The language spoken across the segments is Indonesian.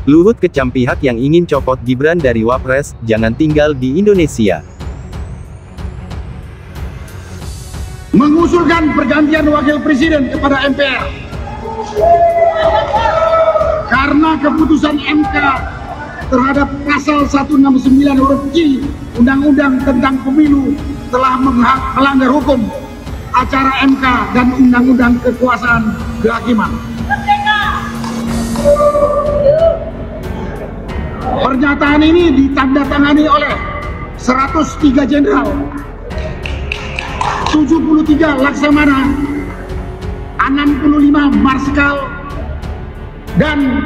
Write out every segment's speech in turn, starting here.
Luhut kecam pihak yang ingin copot Gibran dari Wapres, jangan tinggal di Indonesia. Mengusulkan pergantian wakil presiden kepada MPR. Karena keputusan MK terhadap pasal 169 huruf Q Undang-Undang tentang Pemilu telah melanggar hukum acara MK dan Undang-Undang Kekuasaan Kehakiman. Pernyataan ini ditandatangani oleh 103 jenderal, 73 laksamana, 65 marskal, dan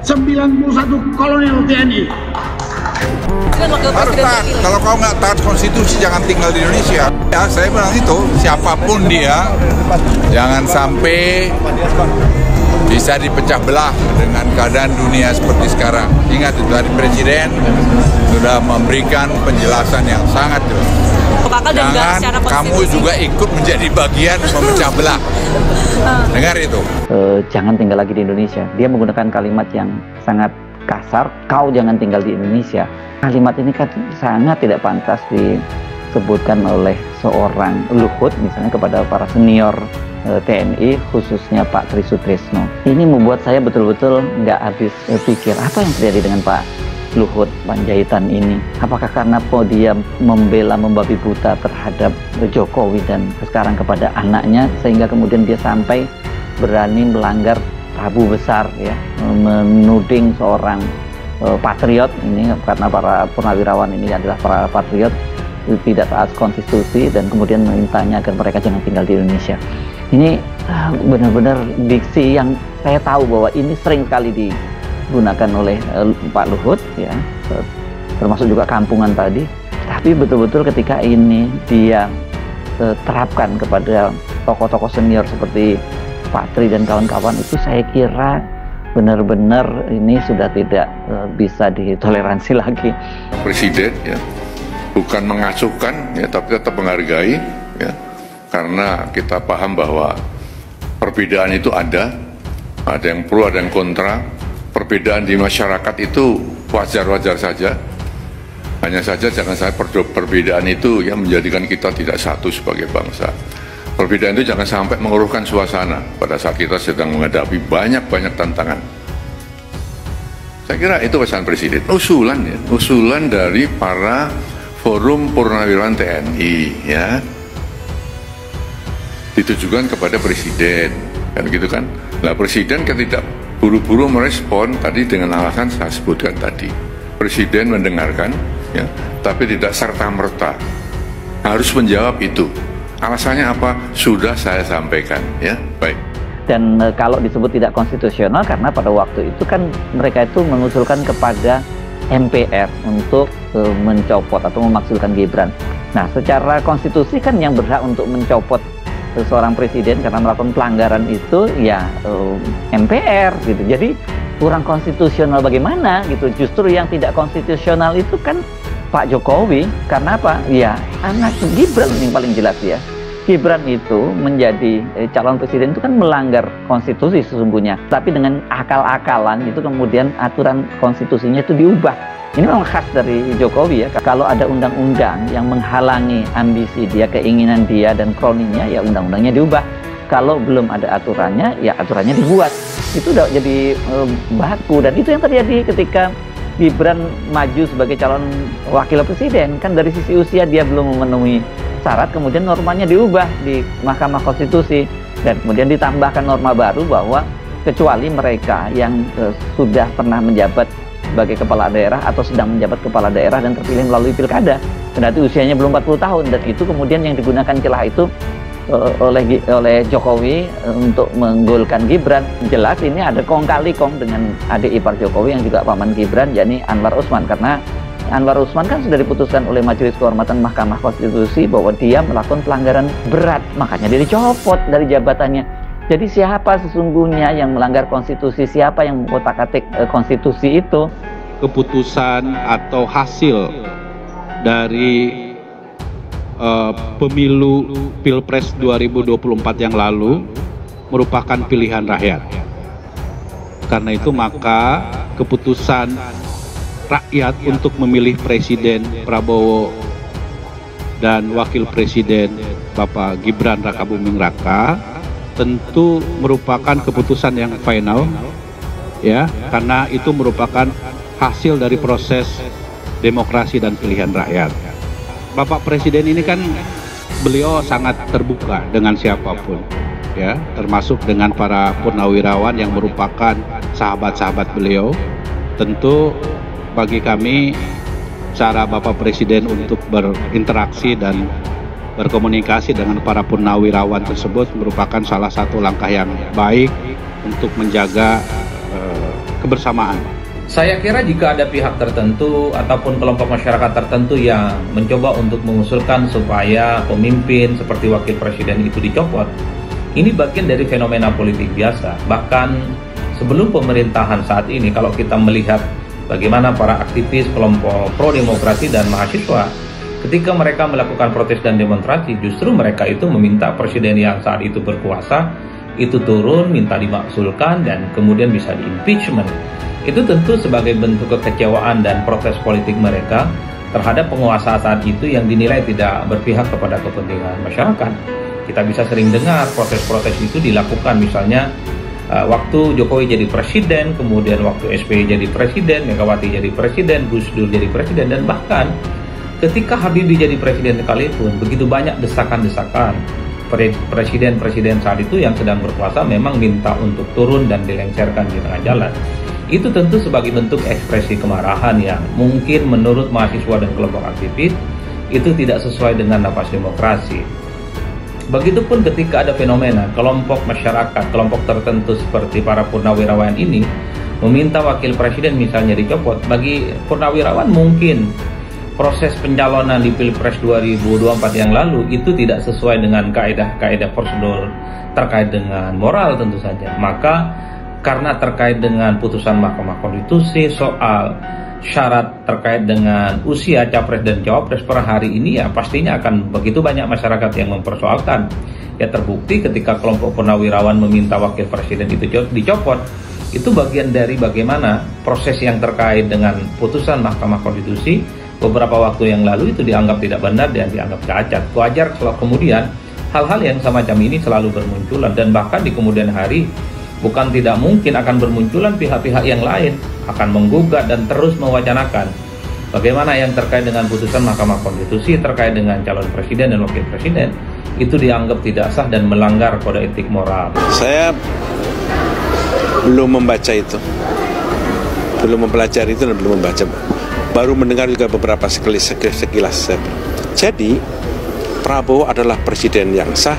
91 kolonel TNI. Harus taat. Kalau kau nggak taat konstitusi, jangan tinggal di Indonesia. Ya, saya bilang itu, siapapun dia, jangan sampai bisa dipecah belah dengan keadaan dunia seperti sekarang. Ingat, itu tadi Presiden sudah memberikan penjelasan yang sangat jelas. Jangan kamu juga ikut menjadi bagian memecah belah. Dengar itu. Jangan tinggal lagi di Indonesia. Dia menggunakan kalimat yang sangat kasar, kau jangan tinggal di Indonesia. Kalimat ini kan sangat tidak pantas disebutkan oleh seorang Luhut, misalnya kepada para senior TNI, khususnya Pak Tri Sutrisno. Ini membuat saya betul-betul nggak habis pikir, apa yang terjadi dengan Pak Luhut Panjaitan ini? Apakah karena dia membela membabi buta terhadap Jokowi dan sekarang kepada anaknya, sehingga kemudian dia sampai berani melanggar tabu besar, ya, menuding seorang patriot ini, karena para purnawirawan ini adalah para patriot, tidak taat konstitusi, dan kemudian memintanya agar mereka jangan tinggal di Indonesia. Ini benar-benar diksi yang saya tahu bahwa ini sering sekali digunakan oleh Pak Luhut, ya, termasuk juga kampungan tadi. Tapi betul-betul ketika ini dia terapkan kepada tokoh-tokoh senior seperti Pak Tri dan kawan-kawan, itu saya kira benar-benar ini sudah tidak bisa ditoleransi lagi. Presiden, ya, bukan mengasuhkan, ya, tapi tetap menghargai, ya. Karena kita paham bahwa perbedaan itu ada yang pro, ada yang kontra. Perbedaan di masyarakat itu wajar-wajar saja. Hanya saja jangan sampai perbedaan itu yang menjadikan kita tidak satu sebagai bangsa. Perbedaan itu jangan sampai mengeruhkan suasana pada saat kita sedang menghadapi banyak-banyak tantangan. Saya kira itu pesan Presiden. Usulan dari para forum purnawirawan TNI, ya, ditujukan kepada Presiden, kan gitu kan. Nah, Presiden kan tidak buru-buru merespon tadi dengan alasan saya sebutkan tadi. Presiden mendengarkan, ya, tapi tidak serta-merta harus menjawab itu. Alasannya apa? Sudah saya sampaikan, ya. Baik. Dan kalau disebut tidak konstitusional, karena pada waktu itu kan mereka itu mengusulkan kepada MPR untuk mencopot atau memakzulkan Gibran. Nah, secara konstitusi kan yang berhak untuk mencopot seorang presiden karena melakukan pelanggaran itu ya MPR gitu. Jadi kurang konstitusional bagaimana gitu. Justru yang tidak konstitusional itu kan Pak Jokowi. Karena apa? Ya anak Gibran yang paling jelas, ya. Gibran itu menjadi calon presiden itu kan melanggar konstitusi sesungguhnya. Tapi dengan akal-akalan itu kemudian aturan konstitusinya itu diubah. Ini memang khas dari Jokowi, ya. Kalau ada undang-undang yang menghalangi ambisi dia, keinginan dia, dan kroninya, ya undang-undangnya diubah. Kalau belum ada aturannya, ya aturannya dibuat. Itu udah jadi baku, dan itu yang terjadi ketika Gibran maju sebagai calon wakil presiden. Kan dari sisi usia dia belum memenuhi syarat, kemudian normanya diubah di Mahkamah Konstitusi, dan kemudian ditambahkan norma baru bahwa kecuali mereka yang sudah pernah menjabat sebagai kepala daerah atau sedang menjabat kepala daerah dan terpilih melalui pilkada, berarti usianya belum 40 tahun, dan itu kemudian yang digunakan celah itu oleh Jokowi untuk menggolkan Gibran. Jelas ini ada kong kali kong dengan adik ipar Jokowi yang juga paman Gibran, yakni Anwar Usman, karena Anwar Usman kan sudah diputuskan oleh Majelis Kehormatan Mahkamah Konstitusi bahwa dia melakukan pelanggaran berat, makanya dia dicopot dari jabatannya. Jadi siapa sesungguhnya yang melanggar konstitusi, siapa yang mengotak-atik konstitusi itu? Keputusan atau hasil dari pemilu Pilpres 2024 yang lalu merupakan pilihan rakyat. Karena itu maka keputusan rakyat untuk memilih Presiden Prabowo dan Wakil Presiden Bapak Gibran Rakabuming Raka tentu merupakan keputusan yang final, ya, karena itu merupakan hasil dari proses demokrasi dan pilihan rakyat. Bapak Presiden ini kan beliau sangat terbuka dengan siapapun, ya, termasuk dengan para purnawirawan yang merupakan sahabat-sahabat beliau. Tentu bagi kami cara Bapak Presiden untuk berinteraksi dan berkomunikasi dengan para purnawirawan tersebut merupakan salah satu langkah yang baik untuk menjaga kebersamaan. Saya kira jika ada pihak tertentu ataupun kelompok masyarakat tertentu yang mencoba untuk mengusulkan supaya pemimpin seperti Wakil Presiden itu dicopot, ini bagian dari fenomena politik biasa. Bahkan sebelum pemerintahan saat ini, kalau kita melihat bagaimana para aktivis kelompok pro-demokrasi dan mahasiswa, ketika mereka melakukan protes dan demonstrasi, justru mereka itu meminta presiden yang saat itu berkuasa itu turun, minta dimaksulkan, dan kemudian bisa di-impeachment. Itu tentu sebagai bentuk kekecewaan dan protes politik mereka terhadap penguasa saat itu yang dinilai tidak berpihak kepada kepentingan masyarakat. Kita bisa sering dengar protes-protes itu dilakukan misalnya waktu Jokowi jadi presiden, kemudian waktu SBY jadi presiden, Megawati jadi presiden, Gus Dur jadi presiden, dan bahkan ketika Habibie jadi presiden sekalipun, begitu banyak desakan-desakan presiden-presiden saat itu yang sedang berkuasa memang minta untuk turun dan dilengsarkan di tengah jalan. Itu tentu sebagai bentuk ekspresi kemarahan yang mungkin menurut mahasiswa dan kelompok aktivis itu tidak sesuai dengan nafas demokrasi. Begitupun ketika ada fenomena kelompok masyarakat, kelompok tertentu seperti para purnawirawan ini meminta wakil presiden misalnya dicopot. Bagi purnawirawan mungkin proses pencalonan di Pilpres 2024 yang lalu itu tidak sesuai dengan kaedah-kaedah prosedur terkait dengan moral tentu saja. Maka karena terkait dengan putusan Mahkamah Konstitusi soal syarat terkait dengan usia capres dan cawapres per hari ini, ya pastinya akan begitu banyak masyarakat yang mempersoalkan. Ya terbukti ketika kelompok purnawirawan meminta wakil presiden itu dicopot, itu bagian dari bagaimana proses yang terkait dengan putusan Mahkamah Konstitusi beberapa waktu yang lalu itu dianggap tidak benar dan dianggap cacat. Wajar kalau kemudian hal-hal yang semacam ini selalu bermunculan, dan bahkan di kemudian hari bukan tidak mungkin akan bermunculan pihak-pihak yang lain akan menggugat dan terus mewacanakan bagaimana yang terkait dengan putusan Mahkamah Konstitusi terkait dengan calon presiden dan wakil presiden itu dianggap tidak sah dan melanggar kode etik moral. Saya belum membaca itu, belum mempelajari itu dan belum membaca. Baru mendengar juga beberapa sekilas. Jadi Prabowo adalah presiden yang sah,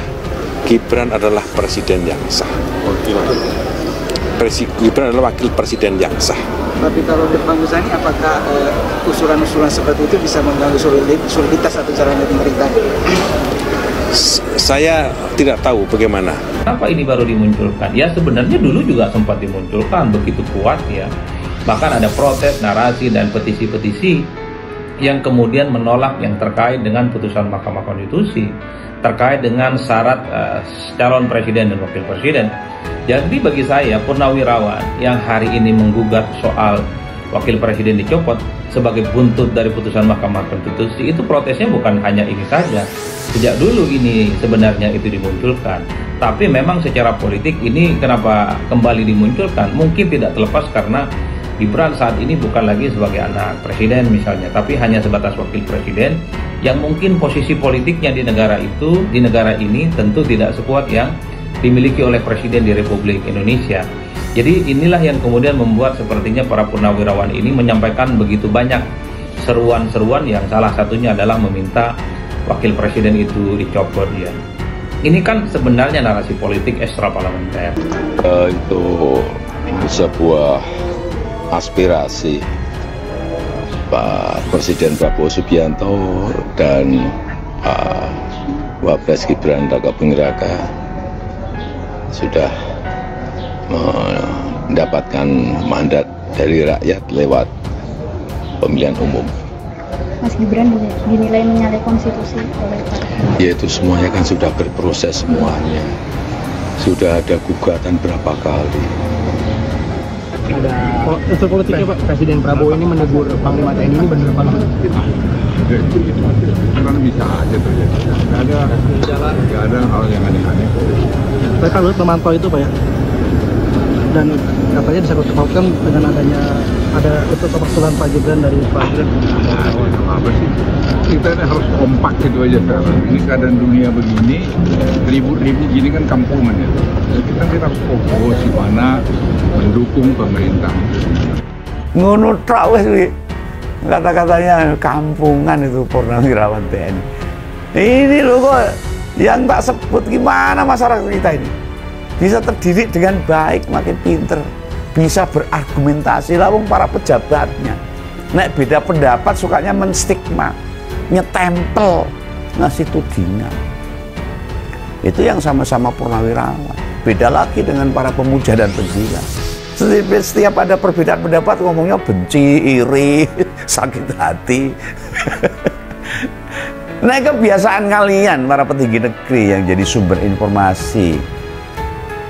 Gibran adalah presiden yang sah. Gibran adalah wakil presiden yang sah. Tapi kalau Bang Muzani, apakah usulan-usulan seperti itu bisa mengganggu soliditas atau jalannya pemerintah? Saya tidak tahu bagaimana. Kenapa ini baru dimunculkan? Ya sebenarnya dulu juga sempat dimunculkan begitu kuat ya. Bahkan ada protes, narasi, dan petisi-petisi yang kemudian menolak yang terkait dengan putusan Mahkamah Konstitusi terkait dengan syarat calon presiden dan wakil presiden. Jadi bagi saya purnawirawan yang hari ini menggugat soal wakil presiden dicopot sebagai buntut dari putusan Mahkamah Konstitusi, itu protesnya bukan hanya ini saja. Sejak dulu ini sebenarnya itu dimunculkan. Tapi memang secara politik ini kenapa kembali dimunculkan? Mungkin tidak terlepas karena Gibran saat ini bukan lagi sebagai anak presiden misalnya, tapi hanya sebatas wakil presiden yang mungkin posisi politiknya di negara itu, di negara ini tentu tidak sekuat yang dimiliki oleh presiden di Republik Indonesia. Jadi inilah yang kemudian membuat sepertinya para purnawirawan ini menyampaikan begitu banyak seruan-seruan yang salah satunya adalah meminta wakil presiden itu dicopot ya. Ini kan sebenarnya narasi politik ekstra parlementer. Itu sebuah aspirasi Pak Presiden Prabowo Subianto dan Pak Wapres Gibran Rakabuming Raka sudah mendapatkan mandat dari rakyat lewat pemilihan umum. Mas Gibran dinilai menyalahi konstitusi oleh Pak. Ya itu semuanya kan sudah berproses semuanya. Sudah ada gugatan berapa kali. ada unsur politiknya Pak. Presiden Prabowo ini menegur Panglima TNI ini benar apa enggak? Kan bisa aja terjadi. Nggak ada hal yang aneh-aneh. Tapi Pak Luhut memantau itu Pak ya. Dan katanya disangkut pautkan dengan adanya ada itu pemaksulan Pak Gibran dari Pak Gibran. Apa sih? Kita harus kompak gitu aja sekarang. Ini keadaan dunia begini, ribut-ribut gini kan kampungan ya. Jadi kita harus fokus di mana mendukung pemerintah. Ngono tok wis kuwi. Kata-katanya kampungan itu Purnawirawan TNI. Ini loh kok yang tak sebut, gimana masyarakat kita ini bisa terdidik dengan baik, makin pinter, bisa berargumentasi. Lalu para pejabatnya nek beda pendapat sukanya menstigma, nyetempel, ngasih tudingan. Itu yang sama-sama Purnawirawan. Beda lagi dengan para pemuja dan penjilat. Setiap ada perbedaan pendapat ngomongnya benci, iri, sakit hati. Nah, kebiasaan kalian para petinggi negeri yang jadi sumber informasi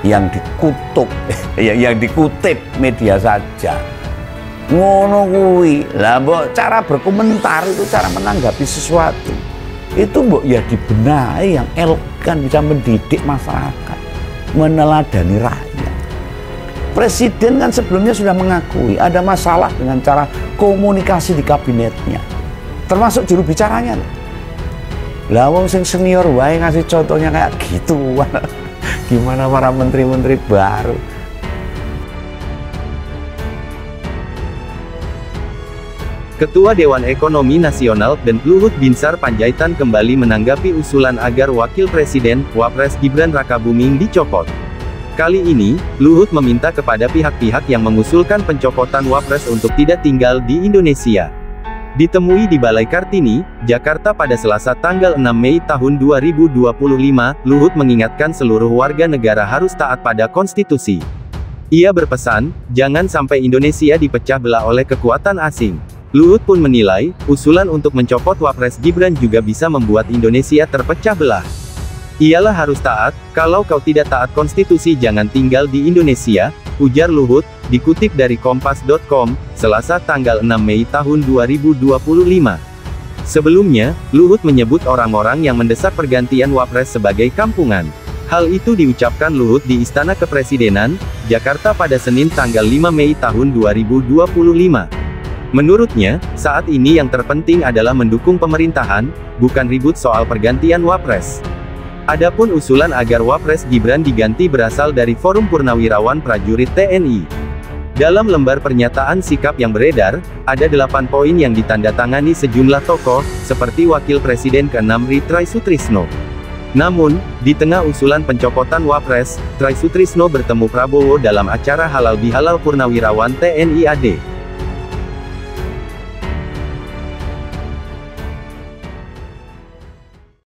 yang dikutip media saja. Ngono kuwi. Lah mbok cara berkomentar itu, cara menanggapi sesuatu itu mbok ya dibenahi yang elegan, bisa mendidik masyarakat, meneladani rakyat. Presiden kan sebelumnya sudah mengakui ada masalah dengan cara komunikasi di kabinetnya, termasuk juru bicaranya. Lah wong sing senior wae ngasih contohnya kayak gitu. Gimana para menteri-menteri baru? Ketua Dewan Ekonomi Nasional dan Luhut Binsar Panjaitan kembali menanggapi usulan agar Wakil Presiden, Wapres Gibran Rakabuming dicopot. Kali ini, Luhut meminta kepada pihak-pihak yang mengusulkan pencopotan Wapres untuk tidak tinggal di Indonesia. Ditemui di Balai Kartini, Jakarta pada Selasa tanggal 6 Mei tahun 2025, Luhut mengingatkan seluruh warga negara harus taat pada konstitusi. Ia berpesan, jangan sampai Indonesia dipecah belah oleh kekuatan asing. Luhut pun menilai, usulan untuk mencopot Wapres Gibran juga bisa membuat Indonesia terpecah belah. Ialah harus taat, kalau kau tidak taat konstitusi jangan tinggal di Indonesia, ujar Luhut, dikutip dari Kompas.com, Selasa tanggal 6 Mei tahun 2025. Sebelumnya, Luhut menyebut orang-orang yang mendesak pergantian Wapres sebagai kampungan. Hal itu diucapkan Luhut di Istana Kepresidenan, Jakarta pada Senin tanggal 5 Mei tahun 2025. Menurutnya, saat ini yang terpenting adalah mendukung pemerintahan, bukan ribut soal pergantian Wapres. Adapun usulan agar Wapres Gibran diganti berasal dari Forum Purnawirawan Prajurit TNI. Dalam lembar pernyataan sikap yang beredar, ada 8 poin yang ditandatangani sejumlah tokoh, seperti Wakil Presiden ke-6 Tri Sutrisno. Namun, di tengah usulan pencopotan Wapres, Tri Sutrisno bertemu Prabowo dalam acara Halal Bihalal Purnawirawan TNI AD.